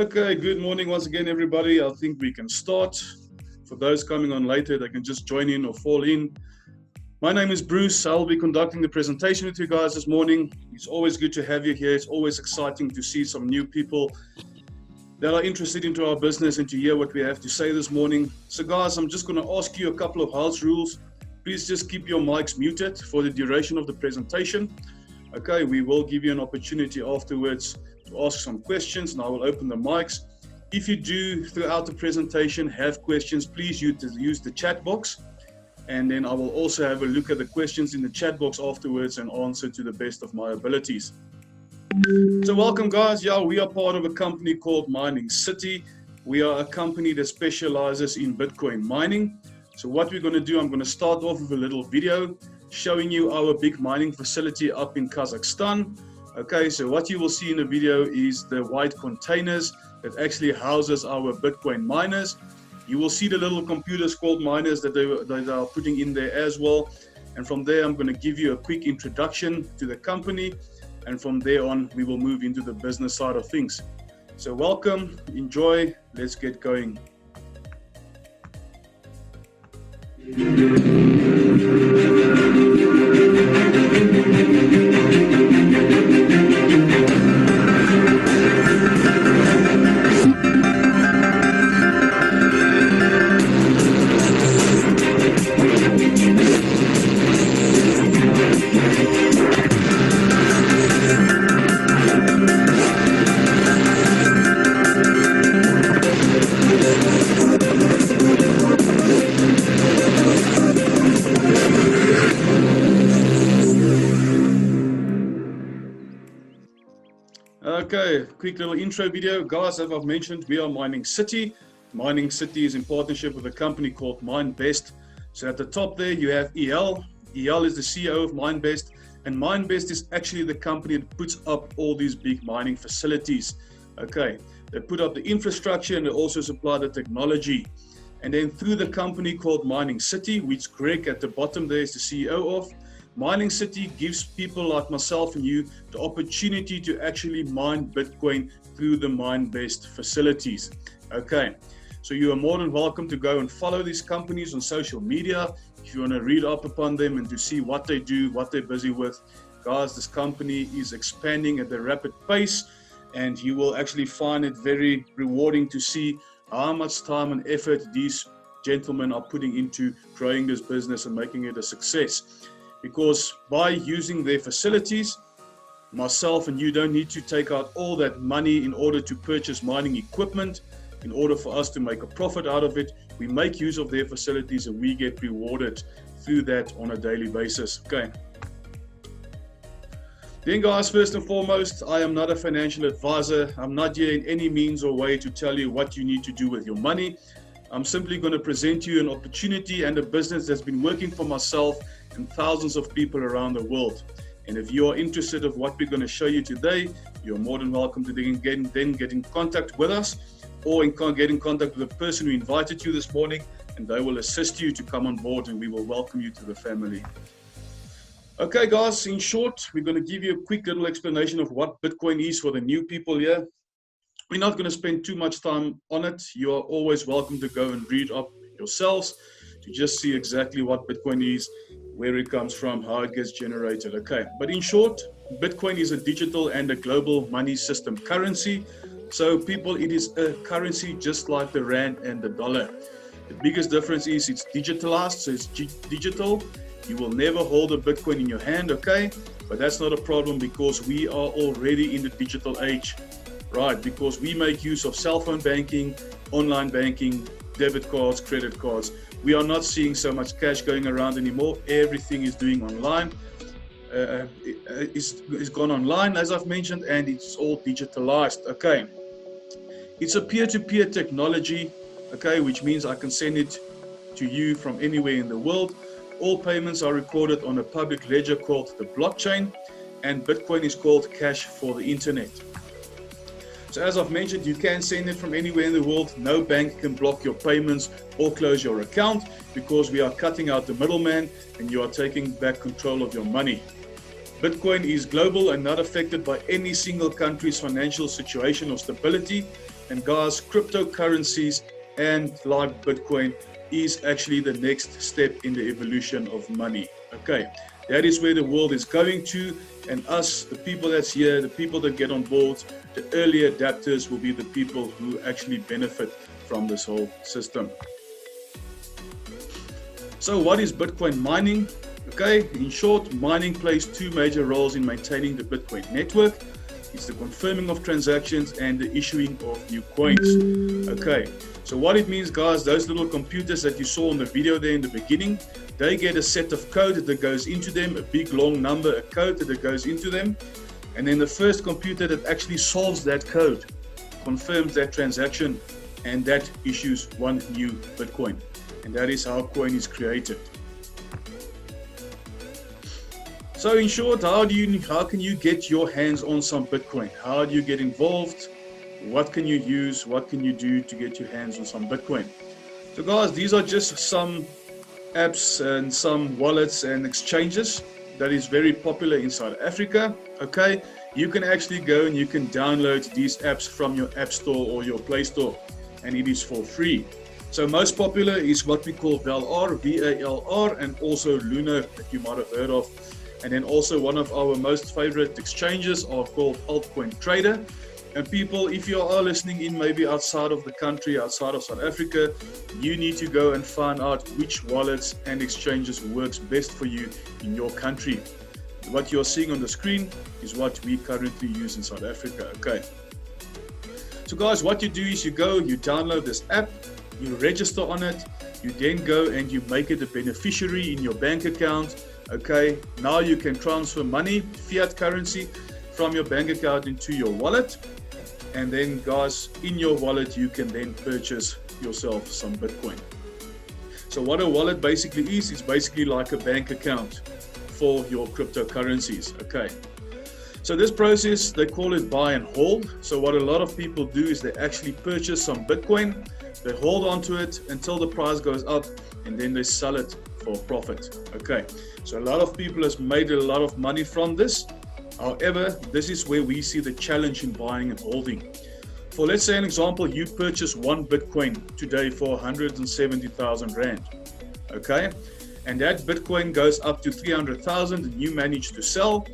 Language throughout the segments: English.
Okay, good morning once again, everybody. I think we can start. For those coming on later, they can just join in or fall in. My name is Bruce. I'll be conducting the presentation with you guys this morning. It's always good to have you here. It's always exciting to see some new people that are interested into our business and to hear what we have to say this morning. So guys, I'm just going to ask you a couple of house rules. Please just keep your mics muted for the duration of the presentation. Okay, we will give you an opportunity afterwards to ask some questions, and I will open the mics. If you do throughout the presentation have questions, please use the chat box, and then I will also have a look at the questions in the chat box afterwards and answer to the best of my abilities. So welcome guys. Yeah, we are part of a company called Mining City. We are a company that specializes in Bitcoin mining. So what we're going to do, I'm going to start off with a little video showing you our big mining facility up in Kazakhstan. Okay, so what you will see in the video is the white containers that actually houses our Bitcoin miners. You will see the little computers called miners that they are putting in there as well. And from there, I'm going to give you a quick introduction to the company. And from there on, we will move into the business side of things. So welcome, enjoy, let's get going. Okay, quick little intro video. Guys, as I've mentioned, we are Mining City. Mining City is in partnership with a company called MineBest. So at the top there, you have EL. EL is the CEO of MineBest, and MineBest is actually the company that puts up all these big mining facilities. Okay, they put up the infrastructure and they also supply the technology. And then through the company called Mining City, which Greg at the bottom there is the CEO of, Mining City gives people like myself and you the opportunity to actually mine Bitcoin through the MineBest facilities. Okay, so you are more than welcome to go and follow these companies on social media if you want to read up upon them and to see what they do, what they're busy with. Guys, this company is expanding at a rapid pace, and you will actually find it very rewarding to see how much time and effort these gentlemen are putting into growing this business and making it a success. Because by using their facilities, myself and you don't need to take out all that money in order to purchase mining equipment. In order for us to make a profit out of it, we make use of their facilities and we get rewarded through that on a daily basis. Okay. Then guys, first and foremost, I am not a financial advisor. I'm not here in any means or way to tell you what you need to do with your money. I'm simply going to present you an opportunity and a business that's been working for myself and thousands of people around the world. And if you are interested in what we're going to show you today, you're more than welcome to then get in contact with us, or get in contact with the person who invited you this morning, and they will assist you to come on board and we will welcome you to the family. Okay guys, in short, we're going to give you a quick little explanation of what Bitcoin is for the new people here. We're not going to spend too much time on it. You are always welcome to go and read up yourselves to just see exactly what Bitcoin is, where it comes from, how it gets generated. Okay, but in short, Bitcoin is a digital and a global money system currency. So people, it is a currency just like the rand and the dollar. The biggest difference is it's digitalized, so it's digital. You will never hold a Bitcoin in your hand, okay? But that's not a problem because we are already in the digital age. Right, because we make use of cell phone banking, online banking, debit cards, credit cards. We are not seeing so much cash going around anymore. Everything is doing online. It's gone online, as I've mentioned, and it's all digitalized. Okay, it's a peer-to-peer technology. Okay, which means I can send it to you from anywhere in the world. All payments are recorded on a public ledger called the blockchain, and Bitcoin is called cash for the internet. So as I've mentioned, you can send it from anywhere in the world. No bank can block your payments or close your account because we are cutting out the middleman and you are taking back control of your money. Bitcoin is global and not affected by any single country's financial situation or stability. And guys, cryptocurrencies and like Bitcoin is actually the next step in the evolution of money. Okay, that is where the world is going to, and us, the people that's here, the people that get on board, the early adapters will be the people who actually benefit from this whole system. So what is Bitcoin mining? Okay, in short, mining plays two major roles in maintaining the Bitcoin network. It's the confirming of transactions and the issuing of new coins. Okay, so what it means, guys, those little computers that you saw in the video there in the beginning, they get a set of code that goes into them, a big long number, a code that goes into them. And then the first computer that actually solves that code confirms that transaction, and that issues one new Bitcoin. And that is how coin is created. So in short, how can you get your hands on some Bitcoin? How do you get involved? What can you use? What can you do to get your hands on some Bitcoin? So guys, these are just some apps and some wallets and exchanges that is very popular in South Africa. Okay, you can actually go and you can download these apps from your App Store or your Play Store, and it is for free. So most popular is what we call VALR, V-A-L-R, and also Lunar that you might have heard of. And then also one of our most favorite exchanges are called Altcoin Trader. And people, if you are listening in maybe outside of the country, outside of South Africa, you need to go and find out which wallets and exchanges works best for you in your country. What you're seeing on the screen is what we currently use in South Africa. Okay. So guys, what you do is you go, you download this app, you register on it, you then go and you make it a beneficiary in your bank account. Okay, now you can transfer money, fiat currency, from your bank account into your wallet. And then guys, in your wallet, you can then purchase yourself some Bitcoin. So what a wallet basically is, it's basically like a bank account for your cryptocurrencies. Okay. So this process, they call it buy and hold. So what a lot of people do is they actually purchase some Bitcoin, they hold on to it until the price goes up, and then they sell it for profit. Okay, so a lot of people has made a lot of money from this. However, this is where we see the challenge in buying and holding. For let's say an example, you purchase one Bitcoin today for 170,000 Rand. Okay, and that Bitcoin goes up to 300,000 and you manage to sell.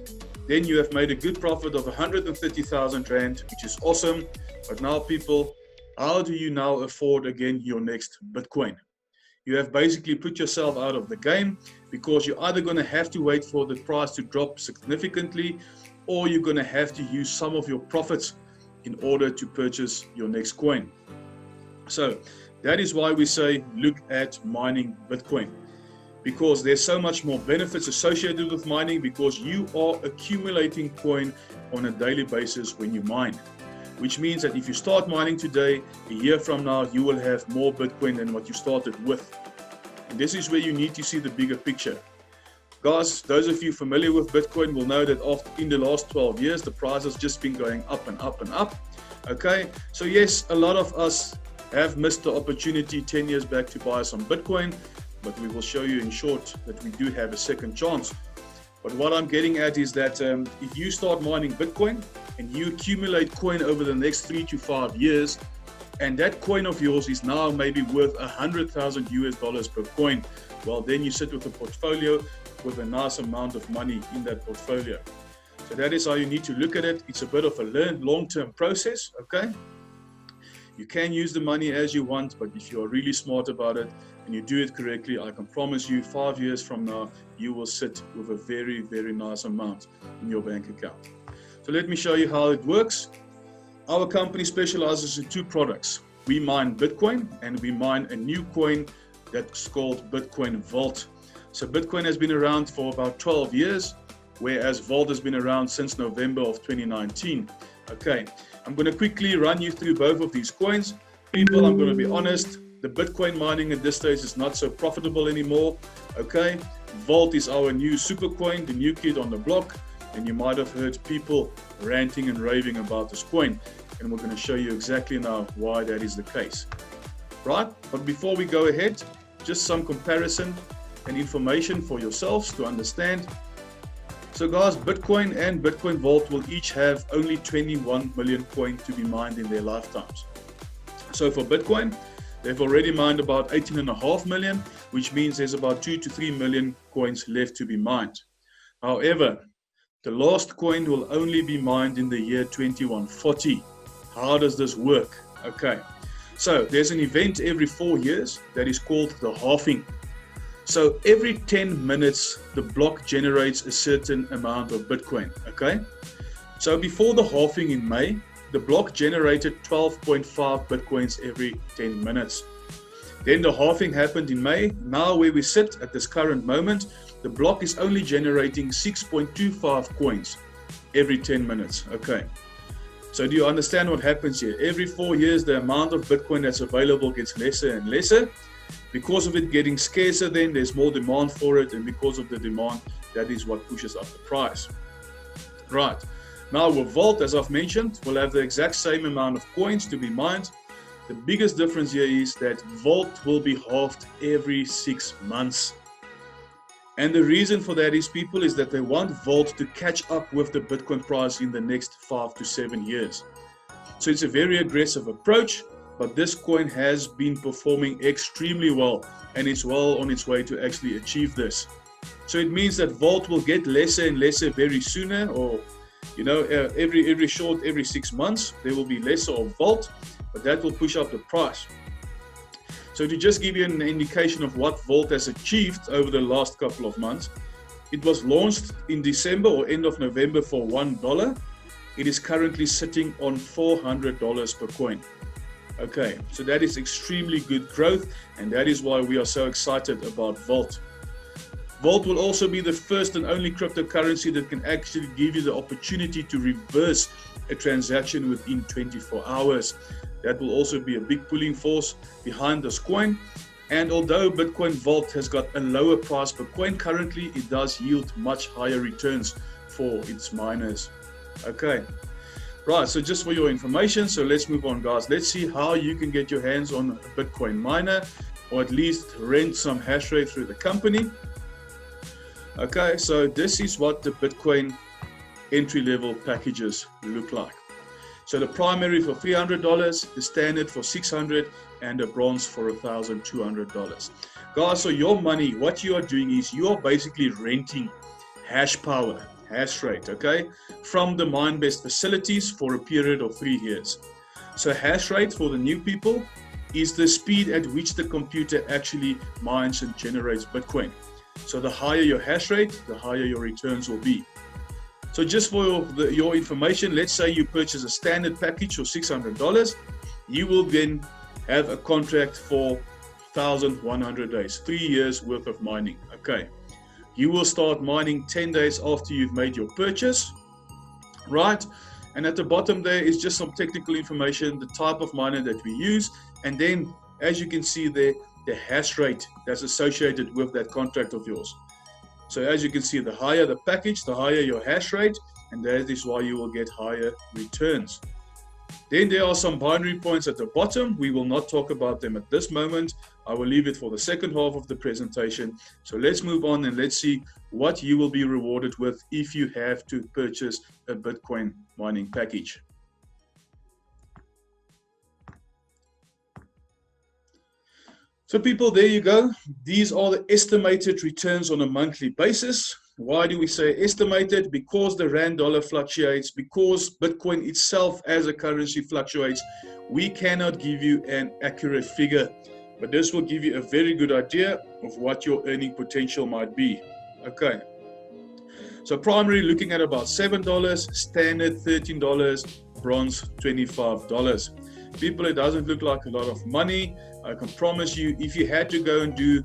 Then you have made a good profit of 130,000 Rand, which is awesome. But now people, how do you now afford again your next Bitcoin? You have basically put yourself out of the game, because you're either going to have to wait for the price to drop significantly, or you're going to have to use some of your profits in order to purchase your next coin. So that is why we say look at mining Bitcoin, because there's so much more benefits associated with mining, because you are accumulating coin on a daily basis when you mine. Which means that if you start mining today, a year from now, you will have more Bitcoin than what you started with. And this is where you need to see the bigger picture. Guys, those of you familiar with Bitcoin will know that in the last 12 years, the price has just been going up and up and up. Okay, so yes, a lot of us have missed the opportunity 10 years back to buy some Bitcoin, but we will show you in short that we do have a second chance. But what I'm getting at is that if you start mining Bitcoin and you accumulate coin over the next 3 to 5 years, and that coin of yours is now maybe worth $100,000 per coin, well, then you sit with a portfolio with a nice amount of money in that portfolio. So that is how you need to look at it. It's a bit of a long-term process, okay? You can use the money as you want, but if you're really smart about it and you do it correctly, I can promise you 5 years from now, you will sit with a very, very nice amount in your bank account. So let me show you how it works. Our company specializes in two products. We mine Bitcoin and we mine a new coin that's called Bitcoin Vault. So Bitcoin has been around for about 12 years, whereas Vault has been around since November of 2019. Okay, I'm going to quickly run you through both of these coins. People, I'm going to be honest, the Bitcoin mining at this stage is not so profitable anymore. Okay, Vault is our new super coin, the new kid on the block, and you might have heard people ranting and raving about this coin, and we're going to show you exactly now why that is the case. Right, but before we go ahead, just some comparison and information for yourselves to understand. So guys, Bitcoin and Bitcoin Vault will each have only 21 million coin to be mined in their lifetimes. So for Bitcoin, they've already mined about 18.5 million, which means there's about 2 to 3 million coins left to be mined. However, the last coin will only be mined in the year 2140. How does this work? Okay, so there's an event every 4 years that is called the halving. So every 10 minutes, the block generates a certain amount of Bitcoin, okay? So before the halving in May, the block generated 12.5 Bitcoins every 10 minutes. Then the halving happened in May. Now where we sit at this current moment, the block is only generating 6.25 coins every 10 minutes, okay? So do you understand what happens here? Every 4 years, the amount of Bitcoin that's available gets lesser and lesser. Because of it getting scarcer, then there's more demand for it, and because of the demand, that is what pushes up the price. Right, now with Vault, as I've mentioned, we'll have the exact same amount of coins to be mined. The biggest difference here is that Vault will be halved every 6 months. And the reason for that is that they want Vault to catch up with the Bitcoin price in the next 5 to 7 years. So it's a very aggressive approach, but this coin has been performing extremely well, and it's well on its way to actually achieve this. So it means that Vault will get lesser and lesser very sooner, or every 6 months there will be lesser of Vault, but that will push up the price. So to just give you an indication of what Vault has achieved over the last couple of months, it was launched in December or end of November for $1. It is currently sitting on $400 per coin. Okay, so that is extremely good growth, and that is why we are so excited about Vault. Vault will also be the first and only cryptocurrency that can actually give you the opportunity to reverse a transaction within 24 hours. That will also be a big pulling force behind this coin. And although Bitcoin Vault has got a lower price per coin currently, it does yield much higher returns for its miners. Okay. Right, so just for your information, so let's move on, guys. Let's see how you can get your hands on a Bitcoin miner, or at least rent some hash rate through the company. Okay, so this is what the Bitcoin entry-level packages look like. So the primary for $300, the standard for $600, and the bronze for $1,200. Guys, so your money, what you are doing is you are basically renting hash power, hash rate, okay, from the Minebase facilities for a period of 3 years. So hash rate for the new people is the speed at which the computer actually mines and generates Bitcoin. So the higher your hash rate, the higher your returns will be. So just for your information, let's say you purchase a standard package for $600, you will then have a contract for 1,100 days, 3 years worth of mining, okay. You will start mining 10 days after you've made your purchase, right? And at the bottom there is just some technical information, the type of miner that we use, and then as you can see there, the hash rate that's associated with that contract of yours. So as you can see, the higher the package, the higher your hash rate, and that is why you will get higher returns. Then there are some binary points at the bottom. We will not talk about them at this moment. I will leave it for the second half of the presentation. So let's move on and let's see what you will be rewarded with if you have to purchase a Bitcoin mining package. So people, there you go. These are the estimated returns on a monthly basis. Why do we say estimated? Because the rand dollar fluctuates, because Bitcoin itself as a currency fluctuates. We cannot give you an accurate figure, but this will give you a very good idea of what your earning potential might be. Okay. So primary looking at about $7, standard $13, bronze $25. People, it doesn't look like a lot of money. I can promise you, if you had to go and do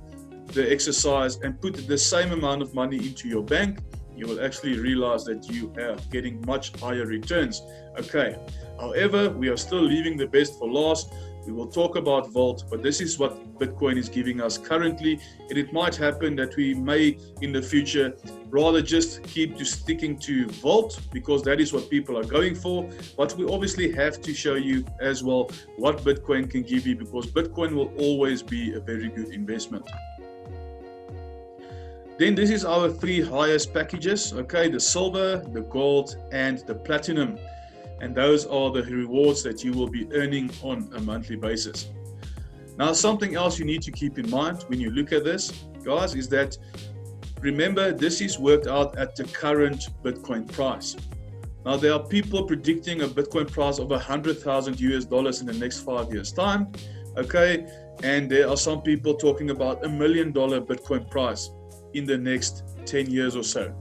the exercise and put the same amount of money into your bank, you will actually realize that you are getting much higher returns. Okay. However, we are still leaving the best for last. We will talk about Vault, but this is what Bitcoin is giving us currently. And it might happen that we may, in the future, rather just keep to sticking to Vault because that is what people are going for. But we obviously have to show you as well what Bitcoin can give you, because Bitcoin will always be a very good investment. Then this is our 3 highest packages, okay, the silver, the gold, and the platinum. and those are the rewards that you will be earning on a monthly basis. Now, something else you need to keep in mind when you look at this, guys, is that remember, this is worked out at the current Bitcoin price. Now, there are people predicting a Bitcoin price of $100,000 in the next 5 years' time, okay? And there are some people talking about $1 million Bitcoin price in the next 10 years or so.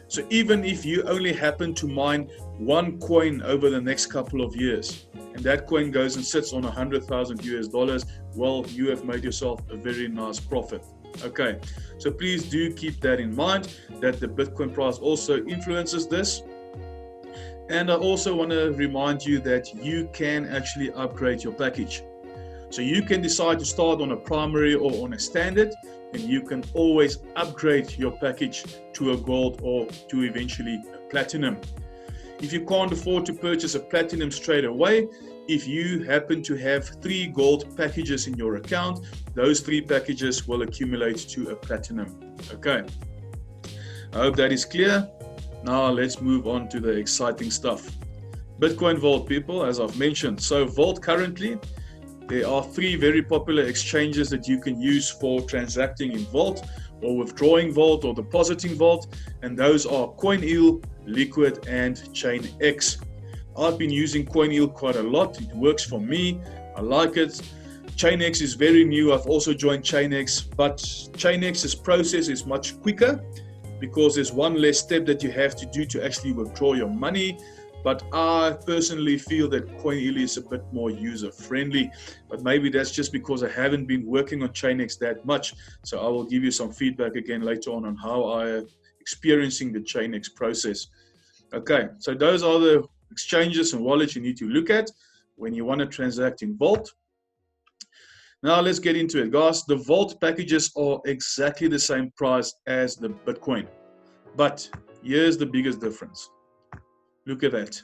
So even if you only happen to mine one coin over the next couple of years, and that coin goes and sits on $100,000, well, you have made yourself a very nice profit. Okay, so please do keep that in mind, that the Bitcoin price also influences this. And I also want to remind you that you can actually upgrade your package. So you can decide to start on a primary or on a standard, and you can always upgrade your package to a gold or to eventually a platinum. If you can't afford to purchase a platinum straight away, if you happen to have 3 gold packages in your account, those 3 packages will accumulate to a platinum. Okay, I hope that is clear. Now let's move on to the exciting stuff. Bitcoin Vault, people, as I've mentioned. So Vault currently, there are 3 very popular exchanges that you can use for transacting in Vault, or withdrawing Vault, or depositing Vault, and those are CoinEel, Liquid, and ChainX. I've been using CoinEel quite a lot. It works for me. I like it. ChainX is very new. I've also joined ChainX, but ChainX's process is much quicker because there's one less step that you have to do to actually withdraw your money. But I personally feel that CoinEel is a bit more user-friendly. But maybe that's just because I haven't been working on ChainX that much. So I will give you some feedback again later on how I am experiencing the ChainX process. Okay, so those are the exchanges and wallets you need to look at when you want to transact in Vault. Now let's get into it, guys. The Vault packages are exactly the same price as the Bitcoin. But here's the biggest difference. Look at that.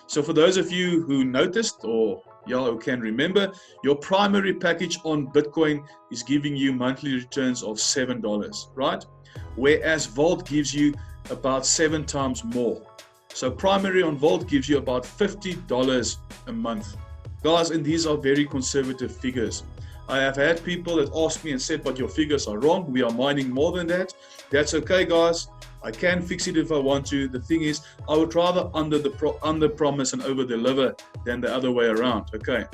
So for those of you who noticed or who can remember, your primary package on Bitcoin is giving you monthly returns of $7, right? Whereas Vault gives you about 7 times more. So primary on Vault gives you about $50 a month. Guys, and these are very conservative figures. I have had people that ask me and said, but your figures are wrong. We are mining more than that. That's okay, guys. I can fix it if I want to. The thing is, I would rather under promise and over deliver than the other way around. Okay.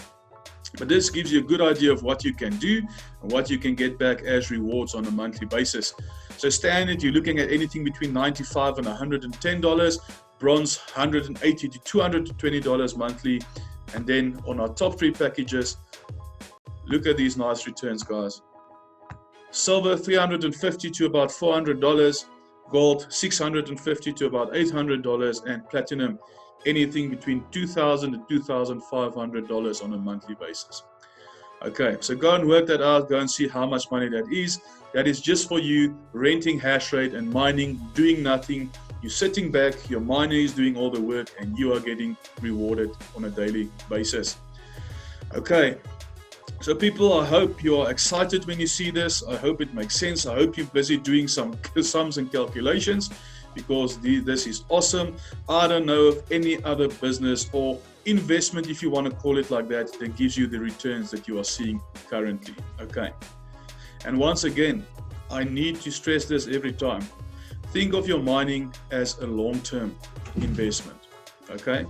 But this gives you a good idea of what you can do and what you can get back as rewards on a monthly basis. So standard, you're looking at anything between $95 and $110. Bronze, $180 to $220 monthly. And then on our top 3 packages, look at these nice returns, guys. Silver, $350 to about $400. Gold, $650 to about $800. And platinum, anything between $2,000 to $2,500 on a monthly basis. Okay, so go and work that out. Go and see how much money that is. That is just for you renting hash rate and mining, doing nothing. You're sitting back, your miner is doing all the work, and you are getting rewarded on a daily basis. Okay, so people, I hope you are excited when you see this. I hope it makes sense. I hope you're busy doing some sums and calculations, because this is awesome. I don't know of any other business or investment, if you want to call it like that, that gives you the returns that you are seeing currently. Okay, and once again, I need to stress this every time. Think of your mining as a long-term investment, okay?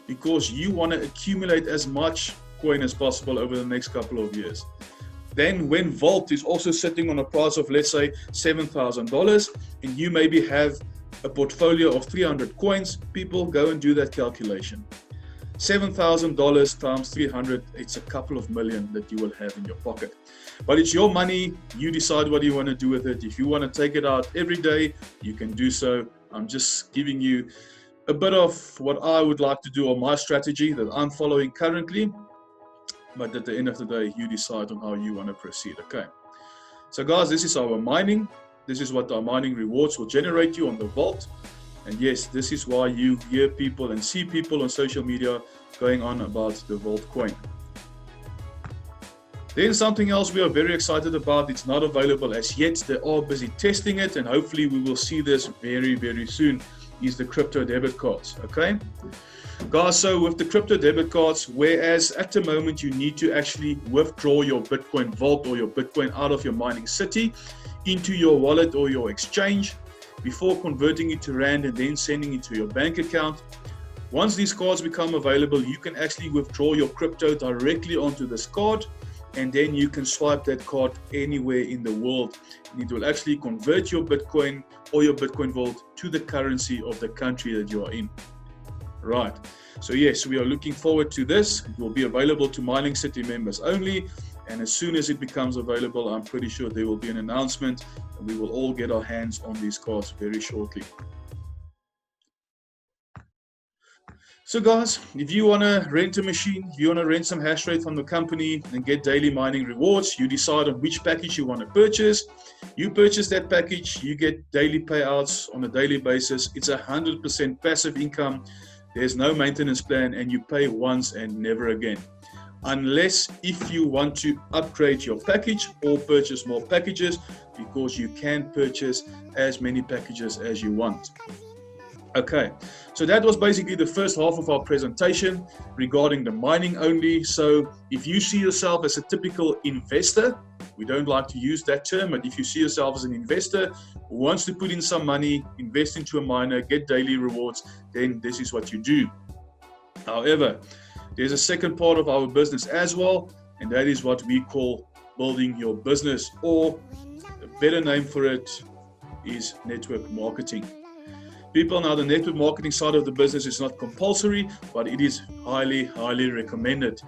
Because you want to accumulate as much coin as possible over the next couple of years. Then when Vault is also sitting on a price of, let's say, $7,000, and you maybe have a portfolio of 300 coins, people, go and do that calculation. $7,000 times 300, it's a couple of million that you will have in your pocket. But it's your money. You decide what you want to do with it. If you want to take it out every day, you can do so. I'm just giving you a bit of what I would like to do on my strategy that I'm following currently. But at the end of the day, you decide on how you want to proceed. Okay. So guys, this is our mining. This is what our mining rewards will generate you on the Vault. And yes, this is why you hear people and see people on social media going on about the Vault coin. Then something else we are very excited about. It's not available as yet. They are busy testing it, and hopefully we will see this very, very soon. is the crypto debit cards, okay? Guys, so with the crypto debit cards, whereas at the moment you need to actually withdraw your Bitcoin vault or your Bitcoin out of your mining city into your wallet or your exchange before converting it to Rand and then sending it to your bank account. Once these cards become available, you can actually withdraw your crypto directly onto this card, and then you can swipe that card anywhere in the world. And it will actually convert your Bitcoin or your Bitcoin vault to the currency of the country that you are in. Right. So yes, we are looking forward to this. It will be available to Mining City members only. And as soon as it becomes available, I'm pretty sure there will be an announcement and we will all get our hands on these cards very shortly. So guys, if you want to rent a machine, if you want to rent some hash rate from the company and get daily mining rewards, you decide on which package you want to purchase. You purchase that package, you get daily payouts on a daily basis. It's 100% passive income. There's no maintenance plan and you pay once and never again. Unless if you want to upgrade your package or purchase more packages, because you can purchase as many packages as you want. Okay, so that was basically the first half of our presentation regarding the mining only. So if you see yourself as a typical investor, we don't like to use that term, but if you see yourself as an investor who wants to put in some money, invest into a miner, get daily rewards, then this is what you do. However, there's a second part of our business as well, and that is what we call building your business, or a better name for it is network marketing. People, now the network marketing side of the business is not compulsory, but it is highly, highly recommended,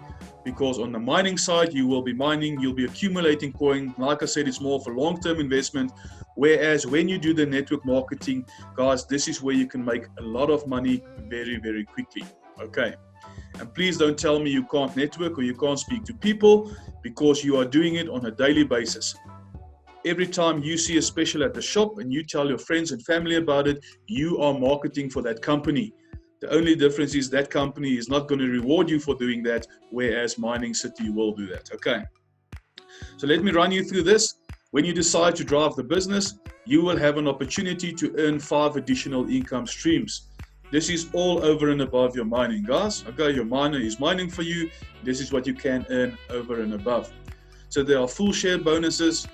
because on the mining side, you will be mining, you'll be accumulating coin. Like I said, it's more for long-term investment. Whereas when you do the network marketing, guys, this is where you can make a lot of money very, very quickly. Okay. And please don't tell me you can't network or you can't speak to people, because you are doing it on a daily basis. Every time you see a special at the shop and you tell your friends and family about it, you are marketing for that company. The only difference is that company is not going to reward you for doing that, whereas Mining City will do that. Okay. So let me run you through this. When you decide to drive the business, you will have an opportunity to earn 5 additional income streams. This is all over and above your mining, guys. Okay, your miner is mining for you. This is what you can earn over and above. So there are full share bonuses.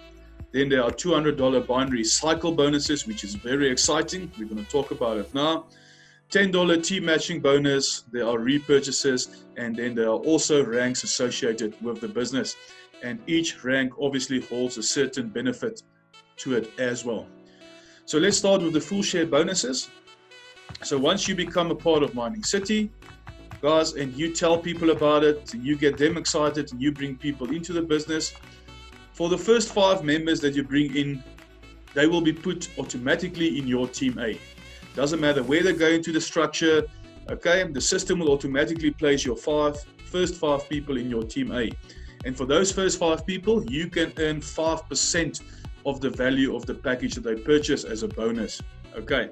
Then there are $200 binary cycle bonuses, which is very exciting. We're going to talk about it now. $10 team matching bonus. There are repurchases, and then there are also ranks associated with the business. And each rank obviously holds a certain benefit to it as well. So let's start with the full share bonuses. So once you become a part of Mining City, guys, and you tell people about it, and you get them excited, and you bring people into the business, for the first 5 members that you bring in, they will be put automatically in your team A. Doesn't matter where they go into the structure, okay? The system will automatically place your first 5 people in your team A. And for those first 5 people, you can earn 5% of the value of the package that they purchase as a bonus, okay?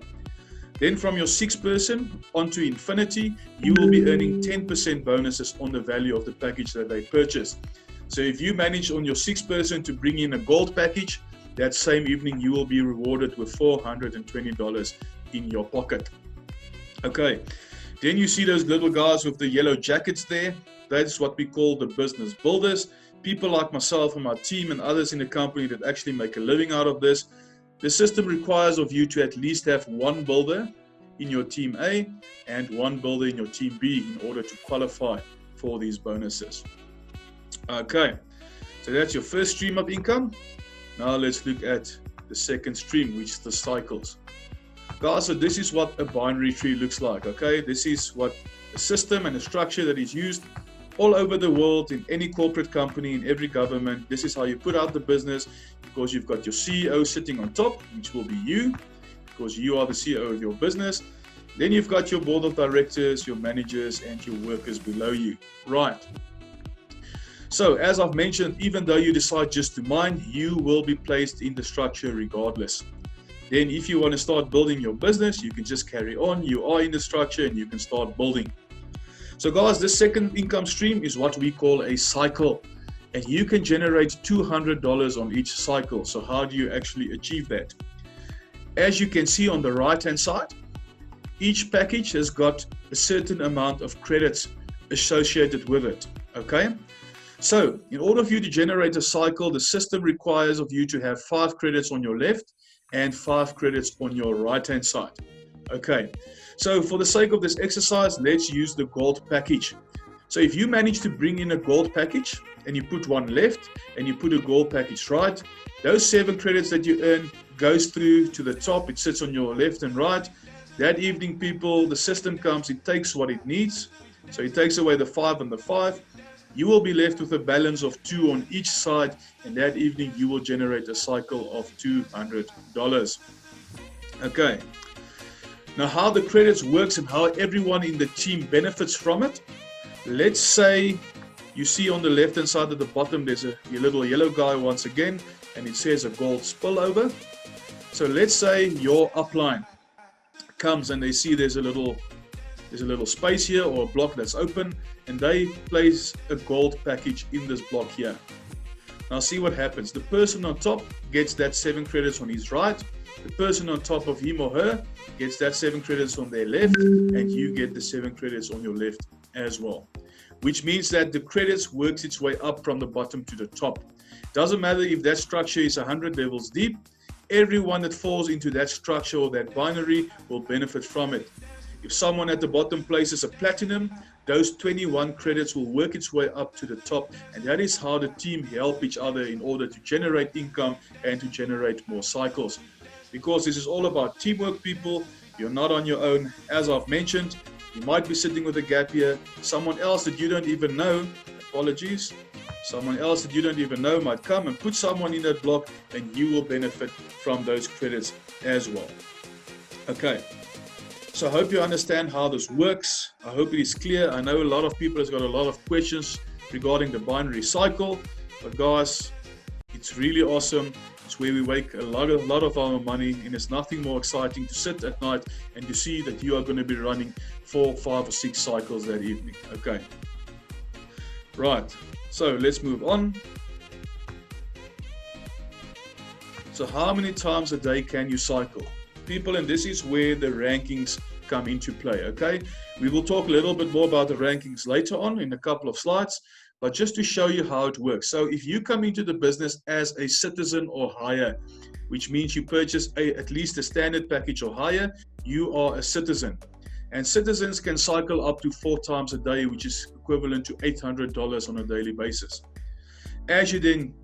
Then from your 6th person onto infinity, you will be earning 10% bonuses on the value of the package that they purchase. So if you manage on your 6th person to bring in a gold package, that same evening you will be rewarded with $420 in your pocket. Okay, then you see those little guys with the yellow jackets there. That's what we call the business builders. People like myself and my team and others in the company that actually make a living out of this. The system requires of you to at least have 1 builder in your team A and 1 builder in your team B in order to qualify for these bonuses. Okay, so that's your first stream of income. Now let's look at the second stream, which is the cycles. Guys, so this is what a binary tree looks like, okay? This is what a system and a structure that is used all over the world in any corporate company, in every government. This is how you put out the business, because you've got your CEO sitting on top, which will be you, because you are the CEO of your business. Then you've got your board of directors, your managers, and your workers below you. Right. So as I've mentioned, even though you decide just to mine, you will be placed in the structure regardless. Then if you want to start building your business, you can just carry on. You are in the structure and you can start building. So guys, the second income stream is what we call a cycle. And you can generate $200 on each cycle. So how do you actually achieve that? As you can see on the right hand side, Each package has got a certain amount of credits associated with it, okay? So in order for you to generate a cycle, the system requires of you to have 5 credits on your left and 5 credits on your right-hand side. Okay, so for the sake of this exercise, let's use the gold package. So if you manage to bring in a gold package and you put one left and you put a gold package right, those 7 credits that you earn goes through to the top. It sits on your left and right. That evening, people, the system comes, it takes what it needs. So it takes away the 5 and the 5. You will be left with a balance of 2 on each side, and that evening you will generate a cycle of $200. Okay. Now how the credits works and how everyone in the team benefits from it. Let's say you see on the left hand side at the bottom there's a little yellow guy once again, and it says a gold spillover. So let's say your upline comes and they see there's a little space here or a block that's open, and they place a gold package in this block here. Now see what happens. The person on top gets that 7 credits on his right. The person on top of him or her gets that 7 credits on their left, and you get the 7 credits on your left as well. Which means that the credits works its way up from the bottom to the top. Doesn't matter if that structure is 100 levels deep. Everyone that falls into that structure or that binary will benefit from it. If someone at the bottom places a platinum, those 21 credits will work its way up to the top, and that is how the team help each other in order to generate income and to generate more cycles. Because this is all about teamwork, people. You're not on your own. As I've mentioned, you might be sitting with a gap here. Someone else that you don't even know, apologies, someone else that you don't even know might come and put someone in that block, and you will benefit from those credits as well. Okay. So I hope you understand how this works. I hope it is clear. I know a lot of people has got a lot of questions regarding the binary cycle, but guys, it's really awesome. It's where we make a lot of our money, and it's nothing more exciting to sit at night and to see that you are going to be running 4, 5 or 6 cycles that evening. Okay. Right. So let's move on. So how many times a day can you cycle? People, and this is where the rankings come into play, okay? We will talk a little bit more about the rankings later on in a couple of slides, but just to show you how it works. So if you come into the business as a citizen or higher, which means you purchase at least a standard package or higher, you are a citizen. And citizens can cycle up to 4 times a day, which is equivalent to $800 on a daily basis. As you then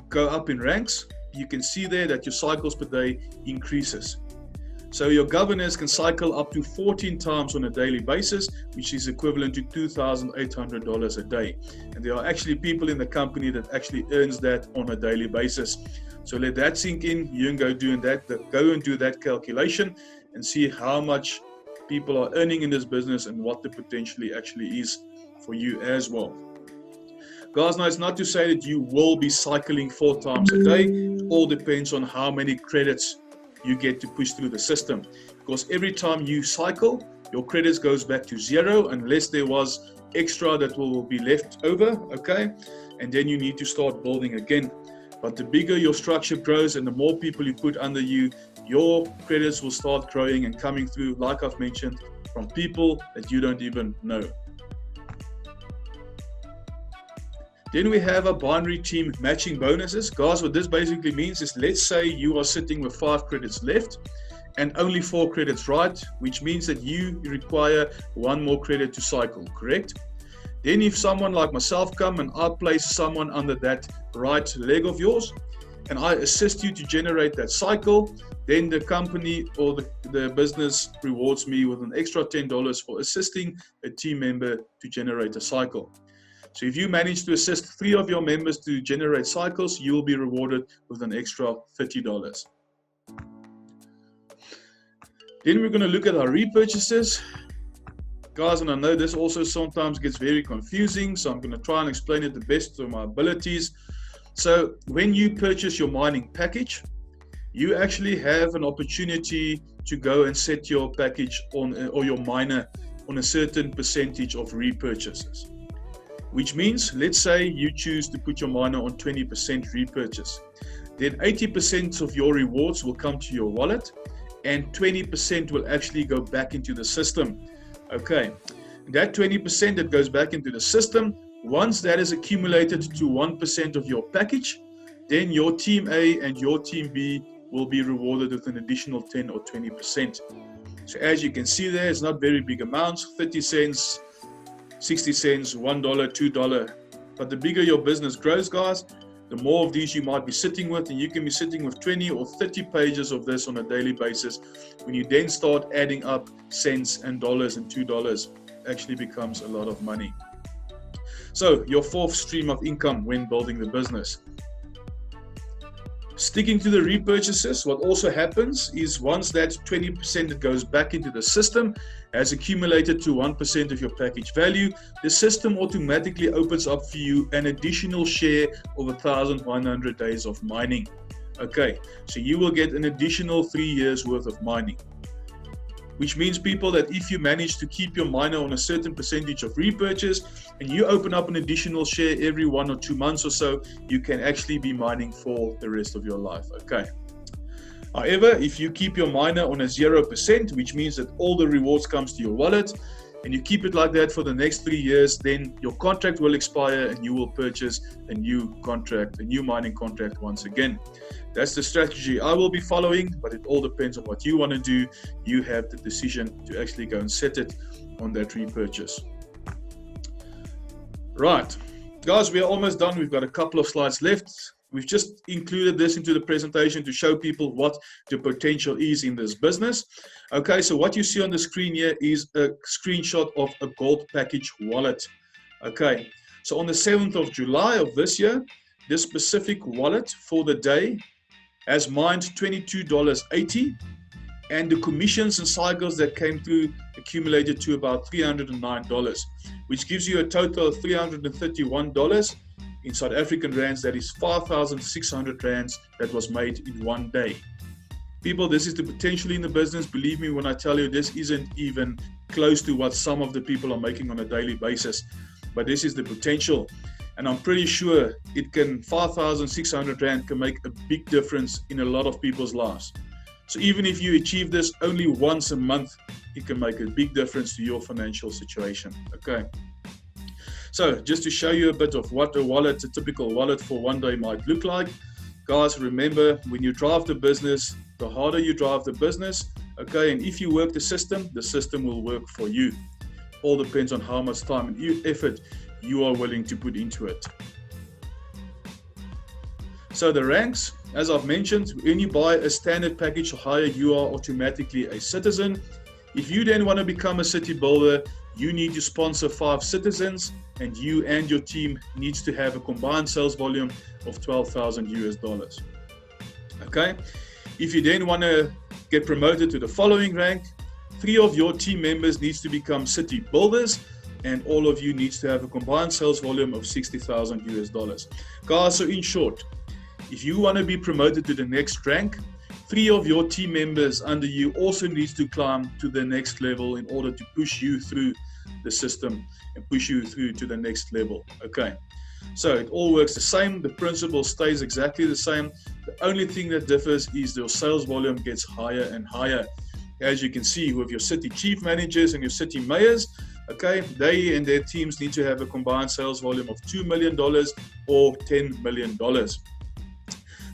go up in ranks, you can see there that your cycles per day increases. So your governors can cycle up to 14 times on a daily basis, which is equivalent to $2,800 a day. And there are actually people in the company that actually earns that on a daily basis. So let that sink in. You can go and do that calculation and see how much people are earning in this business and what the potentially actually is for you as well. Guys, now it's not to say that you will be cycling 4 times a day. It all depends on how many credits you get to push through the system, because every time you cycle, your credits goes back to 0 unless there was extra that will be left over, okay? And then you need to start building again. But the bigger your structure grows and the more people you put under you, your credits will start growing and coming through, like I've mentioned, from people that you don't even know. Then we have a binary team matching bonuses. Guys, what this basically means is, let's say you are sitting with 5 credits left and only 4 credits right, which means that you require 1 more credit to cycle, correct? Then if someone like myself come and I place someone under that right leg of yours and I assist you to generate that cycle, then the company or the business rewards me with an extra $10 for assisting a team member to generate a cycle. So if you manage to assist 3 of your members to generate cycles, you will be rewarded with an extra $30. Then we're going to look at our repurchases. Guys, and I know this also sometimes gets very confusing, so I'm going to try and explain it the best of my abilities. So when you purchase your mining package, you actually have an opportunity to go and set your package on, or your miner on a certain percentage of repurchases. Which means, let's say you choose to put your miner on 20% repurchase. Then 80% of your rewards will come to your wallet, and 20% will actually go back into the system. Okay, that 20% that goes back into the system, once that is accumulated to 1% of your package, then your team A and your team B will be rewarded with an additional 10 or 20%. So as you can see there, it's not very big amounts, 30 cents, 60 cents, $1, $2. But the bigger your business grows, guys, the more of these you might be sitting with, and you can be sitting with 20 or 30 pages of this on a daily basis. When you then start adding up cents and dollars and $2, actually becomes a lot of money. So your fourth stream of income when building the business. Sticking to the repurchases, what also happens is once that 20% that goes back into the system has accumulated to 1% of your package value, the system automatically opens up for you an additional share of 1,100 days of mining. Okay, so you will get an additional 3 years worth of mining. Which means, people, that if you manage to keep your miner on a certain percentage of repurchase and you open up an additional share every 1 or 2 months or so, you can actually be mining for the rest of your life. Okay. However, if you keep your miner on a 0%, which means that all the rewards comes to your wallet, and you keep it like that for the next 3 years, then your contract will expire and you will purchase a new contract, a new mining contract once again. That's the strategy I will be following, but it all depends on what you want to do. You have the decision to actually go and set it on that repurchase. Right, guys, we are almost done. We've got a couple of slides left. We've just included this into the presentation to show people what the potential is in this business. Okay, so what you see on the screen here is a screenshot of a gold package wallet. Okay, so on the 7th of July of this year, this specific wallet for the day has mined $22.80, and the commissions and cycles that came through accumulated to about $309, which gives you a total of $331 in South African rands. That is 5,600 rands that was made in one day. People, this is the potential in the business. Believe me when I tell you, this isn't even close to what some of the people are making on a daily basis, but this is the potential. And I'm pretty sure 5,600 rand can make a big difference in a lot of people's lives. So even if you achieve this only once a month, it can make a big difference to your financial situation. Okay. So just to show you a bit of what a typical wallet for one day might look like. Guys, remember, when you drive the business, the harder you drive the business, okay, and if you work the system will work for you. All depends on how much time and effort you are willing to put into it. So the ranks, as I've mentioned, when you buy a standard package or higher, you are automatically a citizen. If you then want to become a city builder, you need to sponsor 5 citizens, and you and your team needs to have a combined sales volume of $12,000. Okay. If you then want to get promoted to the following rank, 3 of your team members needs to become city builders, and all of you needs to have a combined sales volume of $60,000. Guys, so in short, if you want to be promoted to the next rank, 3 of your team members under you also needs to climb to the next level in order to push you through the system and push you through to the next level. Okay, so it all works the same. The principle stays exactly the same. The only thing that differs is your sales volume gets higher and higher. As you can see with your city chief managers and your city mayors, okay, they and their teams need to have a combined sales volume of $2 million or $10 million.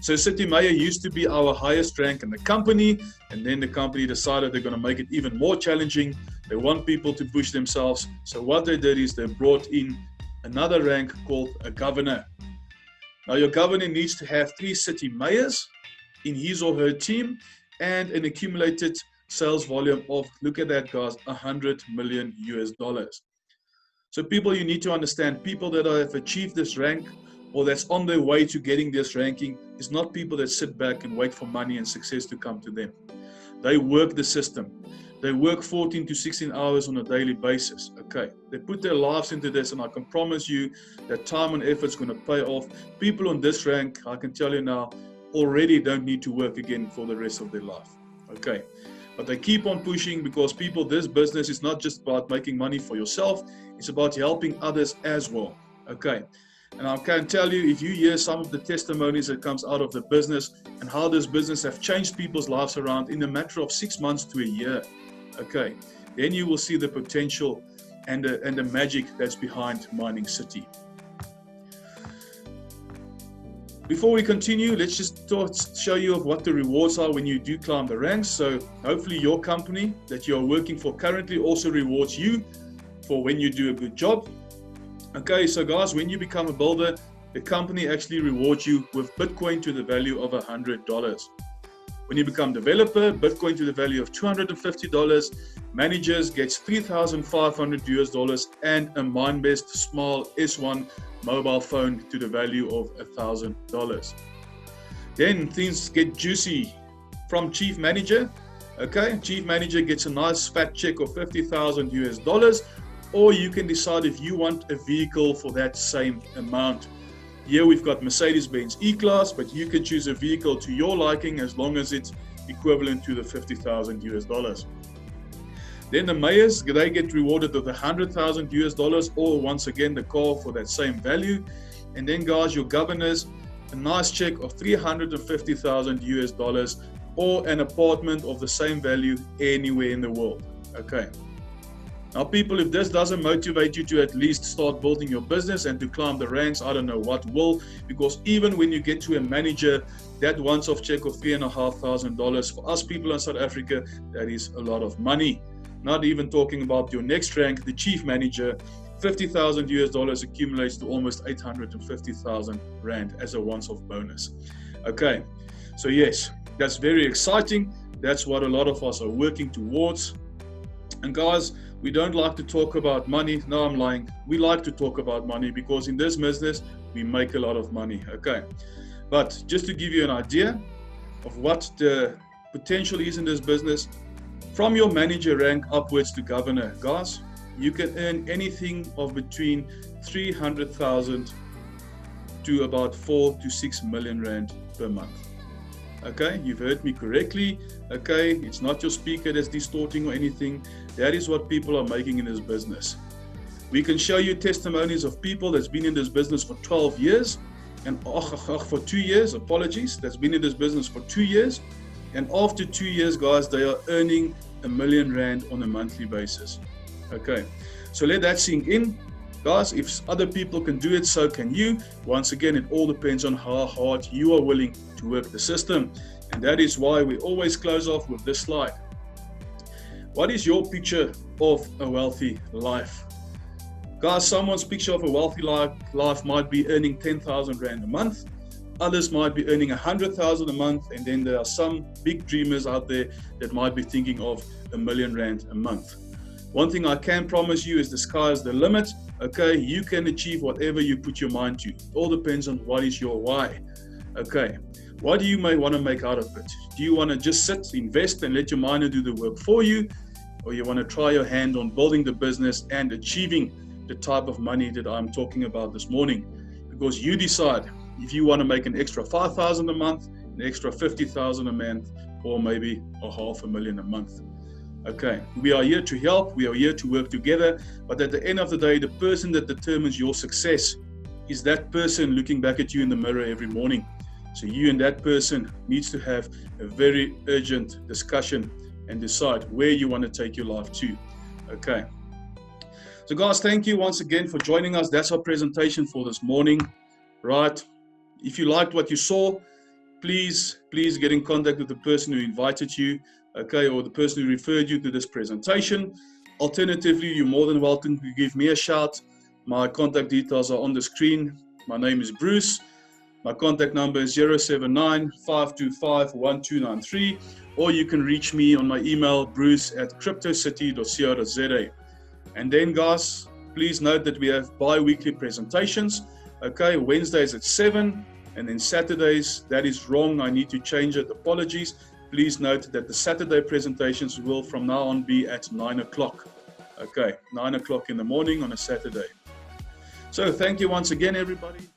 So City Mayor used to be our highest rank in the company, and then the company decided they're going to make it even more challenging. They want people to push themselves. So what they did is they brought in another rank called a governor. Now your governor needs to have 3 city mayors in his or her team and an accumulated sales volume of, look at that guys, $100 million. So people, you need to understand, people that have achieved this rank or that's on their way to getting this ranking is not people that sit back and wait for money and success to come to them. They work the system. They work 14 to 16 hours on a daily basis. Okay, they put their lives into this, and I can promise you that time and effort is going to pay off. People on this rank, I can tell you now, already don't need to work again for the rest of their life. Okay, but they keep on pushing because people, this business is not just about making money for yourself, it's about helping others as well. Okay, And I can tell you, if you hear some of the testimonies that comes out of the business and how this business have changed people's lives around in a matter of 6 months to a year, okay, then you will see the potential and the magic that's behind Mining City. Before we continue, let's just show you of what the rewards are when you do climb the ranks. So hopefully your company that you are working for currently also rewards you for when you do a good job. Okay, so guys, when you become a builder, the company actually rewards you with Bitcoin to the value of $100. When you become developer, Bitcoin to the value of $250. Managers gets $3,500 and a Minebest Smile S1 mobile phone to the value of $1,000. Then things get juicy from chief manager. Okay, chief manager gets a nice fat check of $50,000, or you can decide if you want a vehicle for that same amount. Here we've got Mercedes-Benz E-Class, but you can choose a vehicle to your liking as long as it's equivalent to the $50,000. Then the mayors, they get rewarded with $100,000, or once again the car for that same value. And then guys, your governors, a nice check of $350,000, or an apartment of the same value anywhere in the world. Okay. Now people, if this doesn't motivate you to at least start building your business and to climb the ranks, I don't know what will, because even when you get to a manager, that once-off check of $3,500 for us people in South Africa, that is a lot of money. Not even talking about your next rank, the chief manager, $50,000 accumulates to almost 850,000 Rand as a once-off bonus. Okay, so yes, that's very exciting. That's what a lot of us are working towards. And guys, we don't like to talk about money. No, I'm lying. We like to talk about money because in this business, we make a lot of money. Okay, but just to give you an idea of what the potential is in this business, from your manager rank upwards to governor, guys, you can earn anything of between 300,000 to about 4 to 6 million Rand per month. Okay, you've heard me correctly. Okay, it's not your speaker that's distorting or anything. That is what people are making in this business. We can show you testimonies of people that's been in this business for 12 years and for 2 years, apologies, that's been in this business for 2 years. And after 2 years, guys, they are earning R1 million on a monthly basis. Okay, so let that sink in. Guys, if other people can do it, so can you. Once again, it all depends on how hard you are willing to work the system. And that is why we always close off with this slide. What is your picture of a wealthy life? Guys, someone's picture of a wealthy life might be earning 10,000 Rand a month. Others might be earning 100,000 a month, and then there are some big dreamers out there that might be thinking of R1 million a month. One thing I can promise you is the sky is the limit. Okay, you can achieve whatever you put your mind to. It all depends on what is your why. Okay, what do you may want to make out of it? Do you want to just sit, invest, and let your miner do the work for you? Or you want to try your hand on building the business and achieving the type of money that I'm talking about this morning? Because you decide if you want to make an extra 5,000 a month, an extra 50,000 a month, or maybe a $500,000 a month. Okay, we are here to help, we are here to work together, but at the end of the day, the person that determines your success is that person looking back at you in the mirror every morning. So you and that person needs to have a very urgent discussion and decide where you want to take your life to. Okay. So guys, thank you once again for joining us. That's our presentation for this morning, right? If you liked what you saw, please get in contact with the person who invited you, okay, or the person who referred you to this presentation. Alternatively, you're more than welcome to give me a shout. My contact details are on the screen. My name is Bruce. My contact number is 079-525-1293, or you can reach me on my email, bruce@cryptocity.co.za. And then guys, please note that we have bi-weekly presentations. Okay, Wednesdays at 7, and then Saturdays, that is wrong, I need to change it, apologies. Please note that the Saturday presentations will from now on be at 9 o'clock. Okay, 9 o'clock in the morning on a Saturday. So thank you once again, everybody.